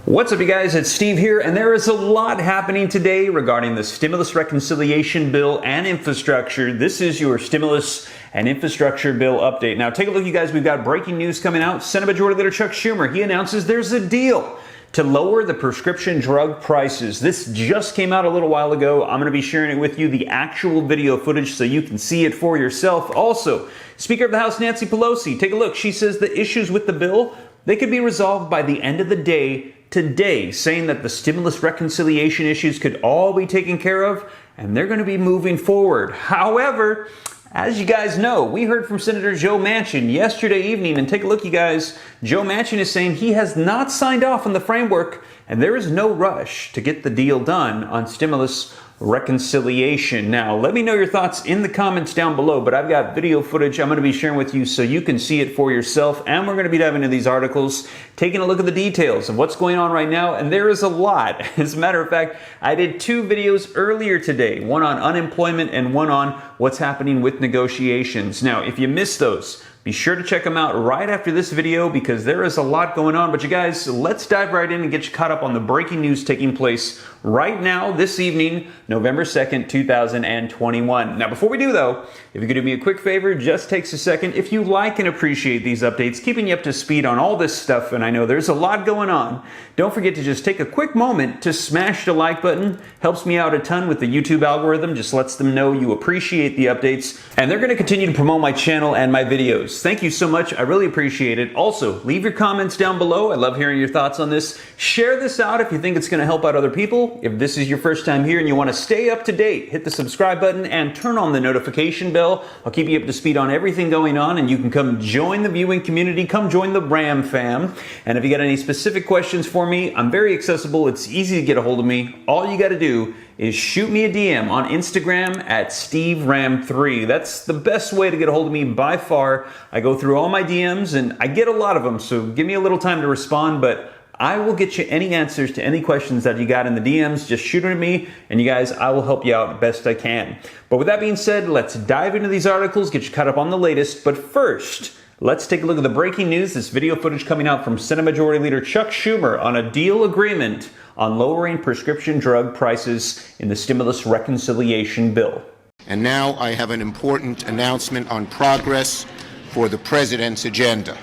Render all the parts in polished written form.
What's up, you guys? It's Steve here, and there is a lot happening today regarding the stimulus reconciliation bill and infrastructure. This is your stimulus and infrastructure bill update. Now, take a look, you guys. We've got breaking news coming out. Senate Majority Leader Chuck Schumer, he announces there's a deal to lower the prescription drug prices. This just came out a little while ago. I'm going to be sharing it with you, the actual video footage, so you can see it for yourself. Also, Speaker of the House Nancy Pelosi, take a look. She says the issues with the bill, they could be resolved by the end of the day today, saying that the stimulus reconciliation issues could all be taken care of, and they're going to be moving forward. However, as you guys know, we heard from Senator Joe Manchin yesterday evening, and take a look, you guys. Joe Manchin is saying he has not signed off on the framework, and there is no rush to get the deal done on stimulus reconciliation. Now, let me know your thoughts in the comments down below, but I've got video footage I'm going to be sharing with you so you can see it for yourself, and we're going to be diving into these articles, taking a look at the details of what's going on right now, and there is a lot. As a matter of fact, I did two videos earlier today, one on unemployment and one on what's happening with negotiations. Now, if you missed those, be sure to check them out right after this video because there is a lot going on. But you guys, let's dive right in and get you caught up on the breaking news taking place right now, this evening, November 2nd, 2021. Now, before we do, though, if you could do me a quick favor, just takes a second. If you like and appreciate these updates, keeping you up to speed on all this stuff, and I know there's a lot going on, don't forget to just take a quick moment to smash the like button. Helps me out a ton with the YouTube algorithm, just lets them know you appreciate the updates, and they're going to continue to promote my channel and my videos. Thank you so much. I really appreciate it. Also, leave your comments down below. I love hearing your thoughts on this. Share this out if you think it's going to help out other people. If this is your first time here and you want to stay up to date, hit the subscribe button and turn on the notification bell. I'll keep you up to speed on everything going on, and you can come join the viewing community. Come join the Ram fam. And if you got any specific questions for me, I'm very accessible. It's easy to get a hold of me. All you got to do is shoot me a DM on Instagram at SteveRam3. That's the best way to get a hold of me by far. I go through all my DMs and I get a lot of them, so give me a little time to respond, but I will get you any answers to any questions that you got in the DMs. Just shoot it at me, and you guys, I will help you out best I can. But with that being said, let's dive into these articles, get you caught up on the latest. But first, let's take a look at the breaking news. This video footage coming out from Senate Majority Leader Chuck Schumer on a deal agreement on lowering prescription drug prices in the stimulus reconciliation bill. And now I have an important announcement on progress for the President's agenda.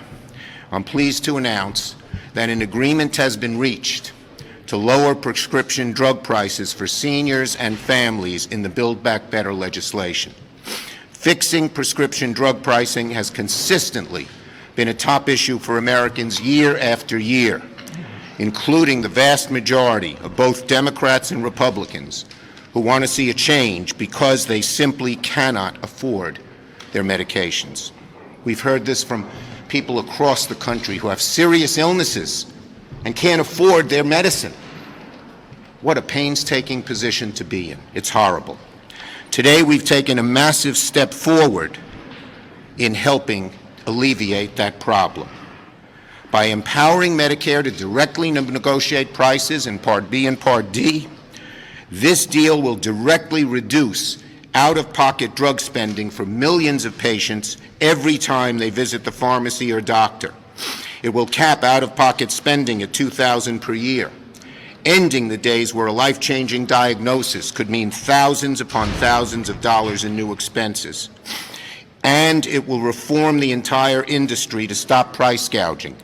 I'm pleased to announce that an agreement has been reached to lower prescription drug prices for seniors and families in the Build Back Better legislation. Fixing prescription drug pricing has consistently been a top issue for Americans year after year, including the vast majority of both Democrats and Republicans who want to see a change because they simply cannot afford their medications. We've heard this from people across the country who have serious illnesses and can't afford their medicine. What a painstaking position to be in. It's horrible. Today, we've taken a massive step forward in helping alleviate that problem. By empowering Medicare to directly negotiate prices in Part B and Part D, this deal will directly reduce out-of-pocket drug spending for millions of patients every time they visit the pharmacy or doctor. It will cap out-of-pocket spending at $2,000 per year, ending the days where a life-changing diagnosis could mean thousands upon thousands of dollars in new expenses. And it will reform the entire industry to stop price gouging.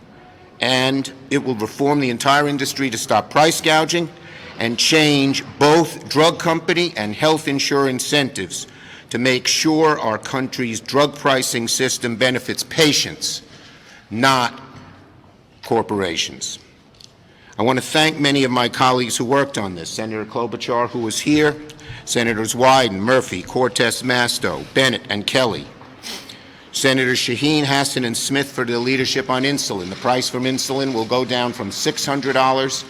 And change both drug company and health insurer incentives to make sure our country's drug pricing system benefits patients, not corporations. I want to thank many of my colleagues who worked on this. Senator Klobuchar, who was here, Senators Wyden, Murphy, Cortez Masto, Bennett, and Kelly. Senators Shaheen, Hassan, and Smith for their leadership on insulin. The price from insulin will go down from $600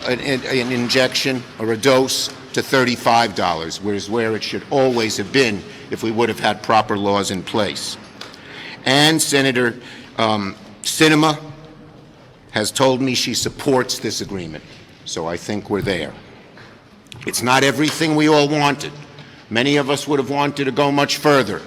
an injection or a dose to $35, whereas where it should always have been if we would have had proper laws in place. And Senator Sinema has told me she supports this agreement, so I think we're there. It's not everything we all wanted. Many of us would have wanted to go much further,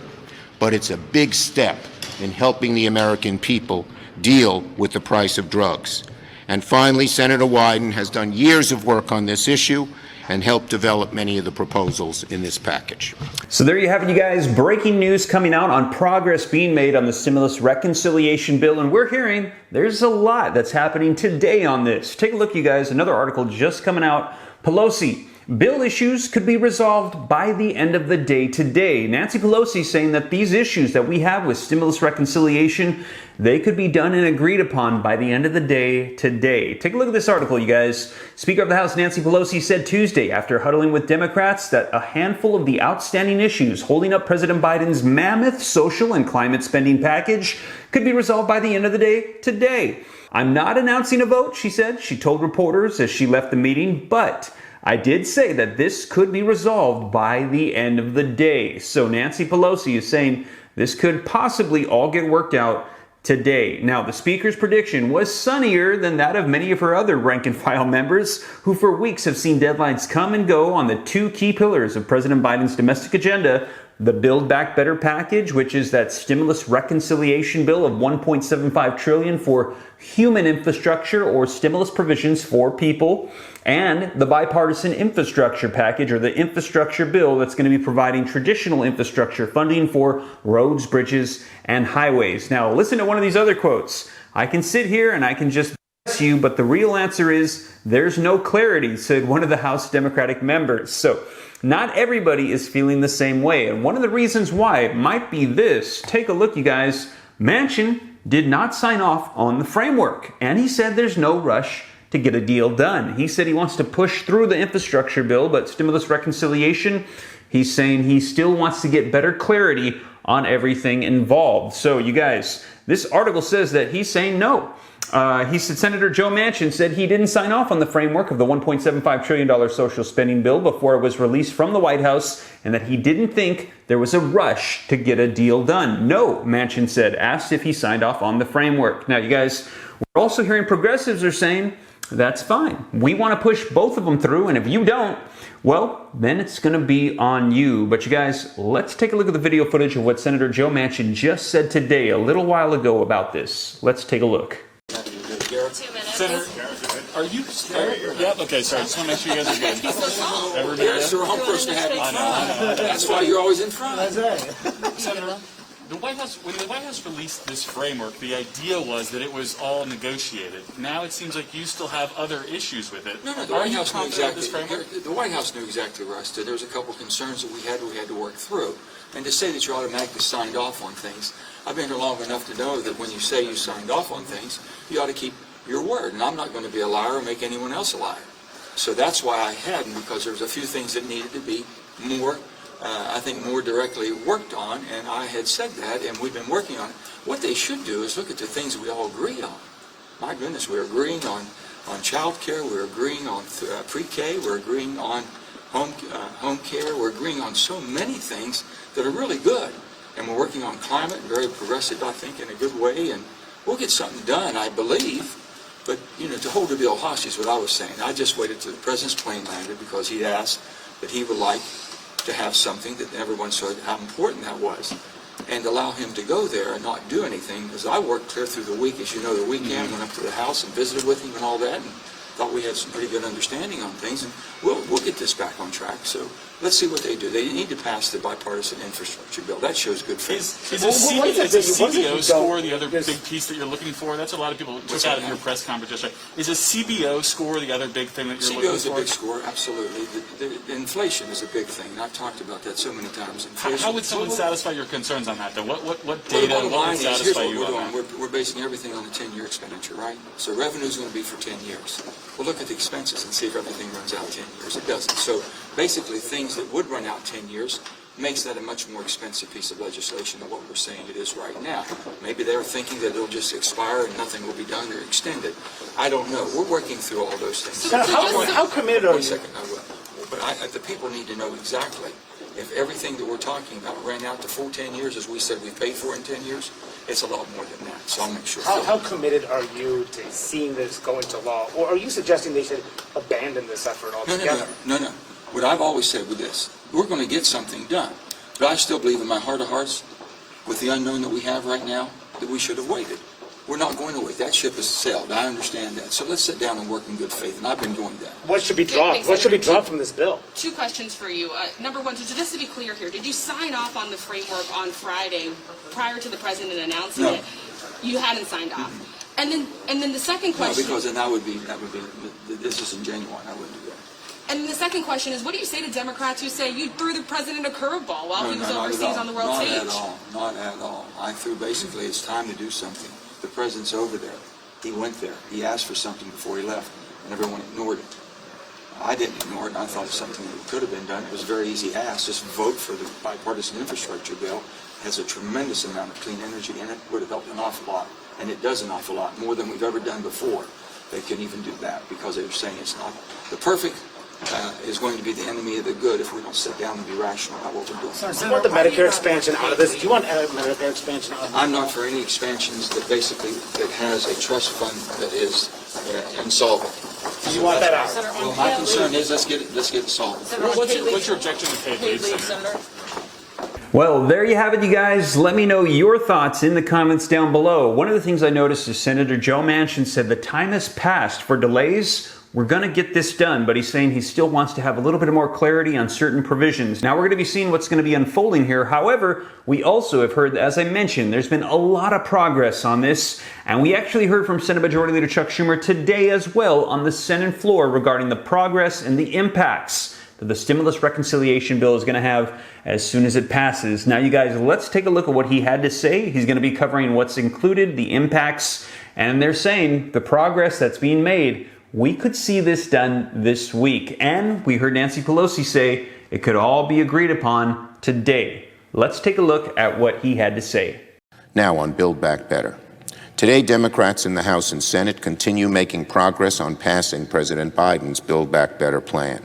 but it's a big step in helping the American people deal with the price of drugs. And finally, Senator Wyden has done years of work on this issue and helped develop many of the proposals in this package. So there you have it, you guys. Breaking news coming out on progress being made on the stimulus reconciliation bill. And we're hearing there's a lot that's happening today on this. Take a look, you guys. Another article just coming out. Pelosi. Bill issues could be resolved by the end of the day today. Nancy Pelosi saying that these issues that we have with stimulus reconciliation, they could be done and agreed upon by the end of the day today. Take a look at this article, you guys. Speaker of the House Nancy Pelosi said Tuesday, after huddling with Democrats, that a handful of the outstanding issues holding up President Biden's mammoth social and climate spending package could be resolved by the end of the day today. I'm not announcing a vote, she said. She told reporters as she left the meeting, but I did say that this could be resolved by the end of the day. So Nancy Pelosi is saying this could possibly all get worked out today. Now, the Speaker's prediction was sunnier than that of many of her other rank-and-file members, who for weeks have seen deadlines come and go on the two key pillars of President Biden's domestic agenda: the Build Back Better package, which is that stimulus reconciliation bill of $1.75 trillion for human infrastructure or stimulus provisions for people, and the bipartisan infrastructure package, or the infrastructure bill that's going to be providing traditional infrastructure funding for roads, bridges, and highways. Now, listen to one of these other quotes. I can sit here and I can just bless you, but the real answer is there's no clarity, said one of the House Democratic members. So not everybody is feeling the same way. And one of the reasons why it might be this, take a look, you guys. Manchin did not sign off on the framework, and he said there's no rush to get a deal done. He said he wants to push through the infrastructure bill, but stimulus reconciliation, he's saying he still wants to get better clarity on everything involved. So you guys, this article says that he's saying no. He said Senator Joe Manchin said he didn't sign off on the framework of the $1.75 trillion social spending bill before it was released from the White House, and that he didn't think there was a rush to get a deal done. No, Manchin said, asked if he signed off on the framework. Now, you guys, we're also hearing progressives are saying, that's fine. We want to push both of them through, and if you don't, well, then it's going to be on you. But you guys, let's take a look at the video footage of what Senator Joe Manchin just said today, a little while ago, about this. Let's take a look. 2 minutes. Senator, are you? Yeah. Okay. Sorry. Just want to make sure you guys are good. Everybody Yes, good? the wrong person to have in I front. know. That's why you're always in front. Senator, the White House, when the White House released this framework, the idea was that it was all negotiated. Now it seems like you still have other issues with it. No, the Are White you House knew confident with exactly. this framework? The White House knew exactly where I stood. There was a couple of concerns that we had to work through. And to say that you automatically signed off on things, I've been here long enough to know that when you say you signed off on things, you ought to keep your word. And I'm not going to be a liar or make anyone else a liar. So that's why I hadn't, because there was a few things that needed to be more, I think, more directly worked on. And I had said that, and we've been working on it. What they should do is look at the things we all agree on. My goodness, we're agreeing on child care, we're agreeing on pre-K, we're agreeing on home care, we're agreeing on so many things that are really good. And we're working on climate, very progressive, I think, in a good way, and we'll get something done, I believe. But, to hold the bill hostage is what I was saying. I just waited till the President's plane landed because he asked that he would like to have something that everyone saw how important that was, and allow him to go there and not do anything. Because I worked clear through the week, as you know, the weekend, went up to the house and visited with him and all that, and thought we had some pretty good understanding on things, and we'll get this back on track. So let's see what they do. They need to pass the bipartisan infrastructure bill. That shows good faith. Is a CBO score the other big piece that you're looking for? That's a lot of people took out of your press conference yesterday. Is a CBO score the other big thing that you're looking for? CBO is a big score, absolutely. The inflation is a big thing, and I've talked about that so many times. How would someone satisfy your concerns on that, though? What data would satisfy you on that? We're basing everything on the 10-year expenditure, right? So revenue is going to be for 10 years. We'll look at the expenses and see if everything runs out 10 years. It doesn't. So basically, things that would run out 10 years makes that a much more expensive piece of legislation than what we're saying it is right now. Maybe they're thinking that it'll just expire and nothing will be done or extended. I don't know. We're working through all those things. How committed are you? Wait a second, I will. But the people need to know exactly if everything that we're talking about ran out to full 10 years, as we said we paid for in 10 years, it's a lot more than that. So I'll make sure. How committed are you to seeing this go into law? Or are you suggesting they should abandon this effort altogether? No. What I've always said with this, we're going to get something done. But I still believe in my heart of hearts, with the unknown that we have right now, that we should have waited. We're not going to wait. That ship has sailed. I understand that. So let's sit down and work in good faith, and I've been doing that. What should be dropped? What should be dropped from this bill? Two questions for you. Number one, just to be clear here, did you sign off on the framework on Friday prior to the president announcing it? You hadn't signed off. And then the second question. No, because then that would be this is ingenuine. I wouldn't do that. And the second question is, what do you say to Democrats who say you threw the president a curveball while he was overseas on the world stage? Not at all. Not at all. I threw basically it's time to do something. The president's over there. He went there. He asked for something before he left, and everyone ignored it. I didn't ignore it, and I thought it was something that could have been done. It was a very easy ask. Just vote for the bipartisan infrastructure bill. It has a tremendous amount of clean energy in it. Would have helped an awful lot, and it does an awful lot, more than we've ever done before. They couldn't even do that because they were saying it's not. The perfect is going to be the enemy of the good if we don't sit down and be rational about what we're doing. Do you want the Medicare expansion out of this? Do you want Medicare expansion out of this? I'm not for any expansions that basically that has a trust fund that is insolvent. Do you want that out? Well, my concern is let's get it solved. What's your objection to paid leave, Senator? Well, there you have it, you guys. Let me know your thoughts in the comments down below. One of the things I noticed is Senator Joe Manchin said the time has passed for delays. We're going to get this done, but he's saying he still wants to have a little bit more clarity on certain provisions. Now, we're going to be seeing what's going to be unfolding here. However, we also have heard, as I mentioned, there's been a lot of progress on this, and we actually heard from Senate Majority Leader Chuck Schumer today as well on the Senate floor regarding the progress and the impacts that the stimulus reconciliation bill is going to have as soon as it passes. Now, you guys, let's take a look at what he had to say. He's going to be covering what's included, the impacts, and they're saying the progress that's being made. We could see this done this week. And we heard Nancy Pelosi say it could all be agreed upon today. Let's take a look at what he had to say. Now on Build Back Better. Today, Democrats in the House and Senate continue making progress on passing President Biden's Build Back Better plan.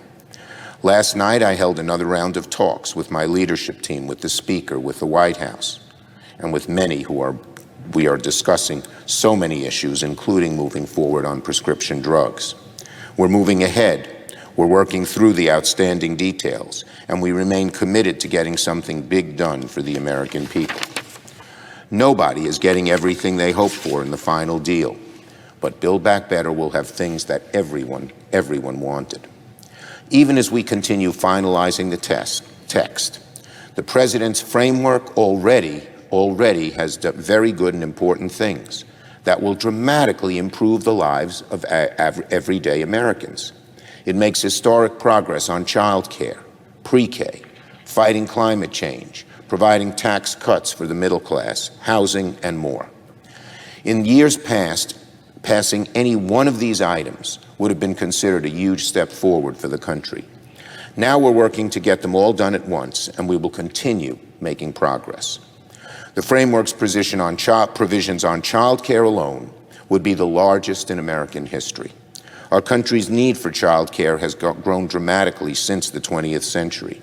Last night, I held another round of talks with my leadership team, with the Speaker, with the White House, and with many we are discussing so many issues, including moving forward on prescription drugs. We're moving ahead. We're working through the outstanding details, and we remain committed to getting something big done for the American people. Nobody is getting everything they hoped for in the final deal, but Build Back Better will have things that everyone wanted. Even as we continue finalizing the text, the president's framework already has done very good and important things that will dramatically improve the lives of everyday Americans. It makes historic progress on child care, pre-K, fighting climate change, providing tax cuts for the middle class, housing, and more. In years past, passing any one of these items would have been considered a huge step forward for the country. Now we're working to get them all done at once, and we will continue making progress. The framework's provisions on child care alone would be the largest in American history. Our country's need for child care has grown dramatically since the 20th century.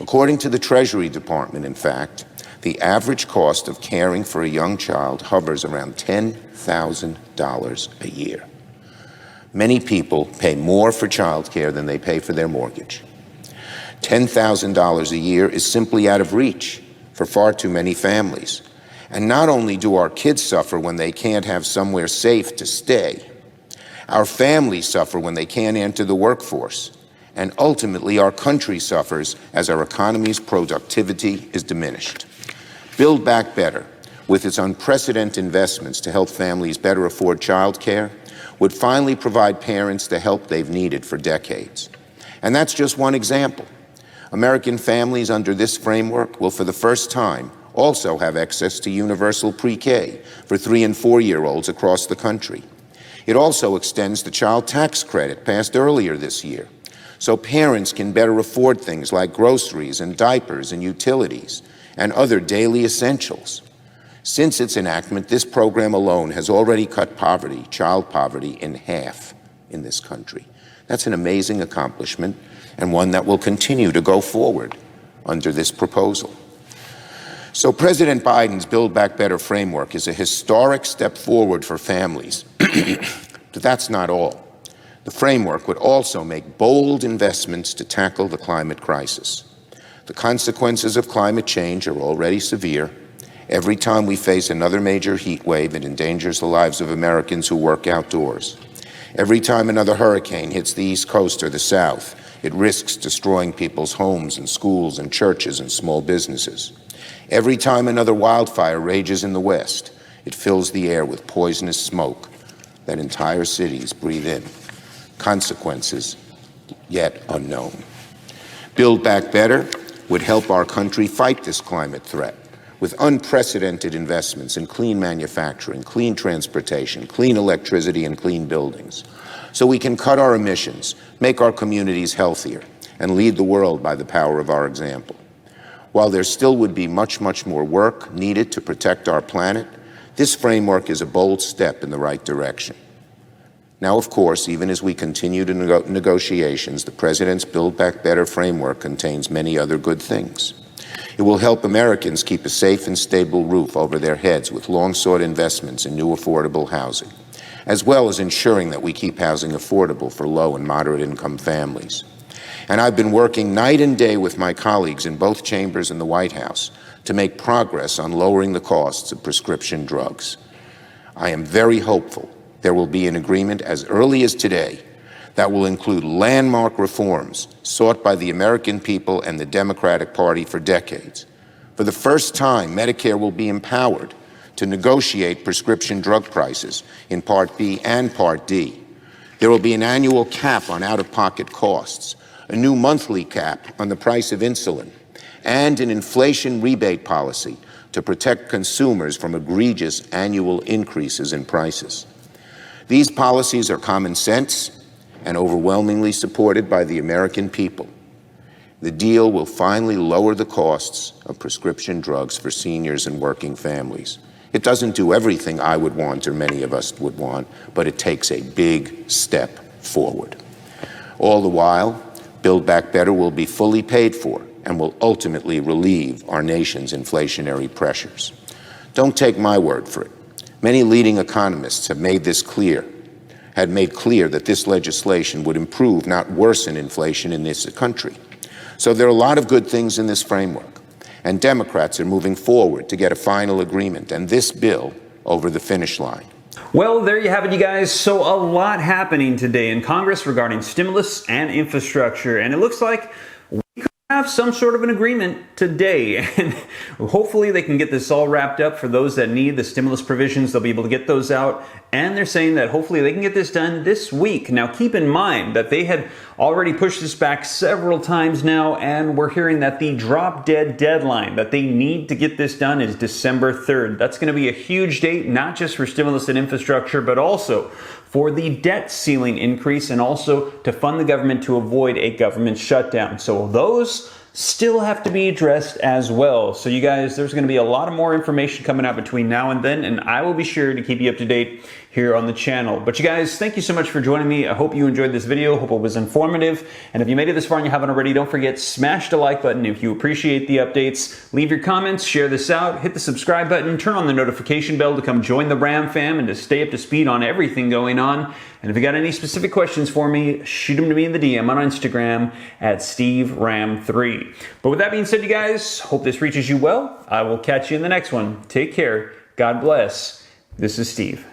According to the Treasury Department, in fact, the average cost of caring for a young child hovers around $10,000 a year. Many people pay more for child care than they pay for their mortgage. $10,000 a year is simply out of reach for far too many families. And not only do our kids suffer when they can't have somewhere safe to stay, our families suffer when they can't enter the workforce. And ultimately, our country suffers as our economy's productivity is diminished. Build Back Better, with its unprecedented investments to help families better afford child care, would finally provide parents the help they've needed for decades. And that's just one example. American families under this framework will, for the first time, also have access to universal pre-K for 3- and 4-year-olds across the country. It also extends the child tax credit passed earlier this year, so parents can better afford things like groceries and diapers and utilities and other daily essentials. Since its enactment, this program alone has already cut poverty, child poverty, in half in this country. That's an amazing accomplishment, and one that will continue to go forward under this proposal. So President Biden's Build Back Better framework is a historic step forward for families. But that's not all. The framework would also make bold investments to tackle the climate crisis. The consequences of climate change are already severe. Every time we face another major heat wave, it endangers the lives of Americans who work outdoors. Every time another hurricane hits the East Coast or the South, it risks destroying people's homes and schools and churches and small businesses. Every time another wildfire rages in the West, it fills the air with poisonous smoke that entire cities breathe in. Consequences yet unknown. Build Back Better would help our country fight this climate threat with unprecedented investments in clean manufacturing, clean transportation, clean electricity, and clean buildings, so we can cut our emissions, make our communities healthier, and lead the world by the power of our example. While there still would be much, much more work needed to protect our planet, this framework is a bold step in the right direction. Now, of course, even as we continue to negotiations, the President's Build Back Better framework contains many other good things. It will help Americans keep a safe and stable roof over their heads with long-sought investments in new affordable housing, as well as ensuring that we keep housing affordable for low and moderate-income families. And I've been working night and day with my colleagues in both chambers and the White House to make progress on lowering the costs of prescription drugs. I am very hopeful there will be an agreement as early as today that will include landmark reforms sought by the American people and the Democratic Party for decades. For the first time, Medicare will be empowered to negotiate prescription drug prices in Part B and Part D. There will be an annual cap on out-of-pocket costs, a new monthly cap on the price of insulin, and an inflation rebate policy to protect consumers from egregious annual increases in prices. These policies are common sense and overwhelmingly supported by the American people. The deal will finally lower the costs of prescription drugs for seniors and working families. It doesn't do everything I would want or many of us would want, but it takes a big step forward. All the while, Build Back Better will be fully paid for and will ultimately relieve our nation's inflationary pressures. Don't take my word for it. Many leading economists have made clear that this legislation would improve, not worsen, inflation in this country. So there are a lot of good things in this framework, and Democrats are moving forward to get a final agreement and this bill over the finish line. Well, there you have it, you guys. So a lot happening today in Congress regarding stimulus and infrastructure, and it looks like we could have some sort of an agreement today, and hopefully they can get this all wrapped up. For those that need the stimulus provisions, they'll be able to get those out, and they're saying that hopefully they can get this done this week. Now, keep in mind that they had already pushed this back several times now, and we're hearing that the drop-dead deadline that they need to get this done is December 3rd. That's going to be a huge date, not just for stimulus and infrastructure, but also for the debt ceiling increase, and also to fund the government to avoid a government shutdown. So those still have to be addressed as well. So you guys, there's going to be a lot of more information coming out between now and then, and I will be sure to keep you up to date here on the channel. But you guys, thank you so much for joining me. I hope you enjoyed this video. Hope it was informative. And if you made it this far and you haven't already, don't forget, smash the like button if you appreciate the updates. Leave your comments, share this out, hit the subscribe button, turn on the notification bell to come join the Ram fam and to stay up to speed on everything going on. And if you got any specific questions for me, shoot them to me in the DM on Instagram at SteveRam3. But with that being said, you guys, hope this reaches you well. I will catch you in the next one. Take care. God bless. This is Steve.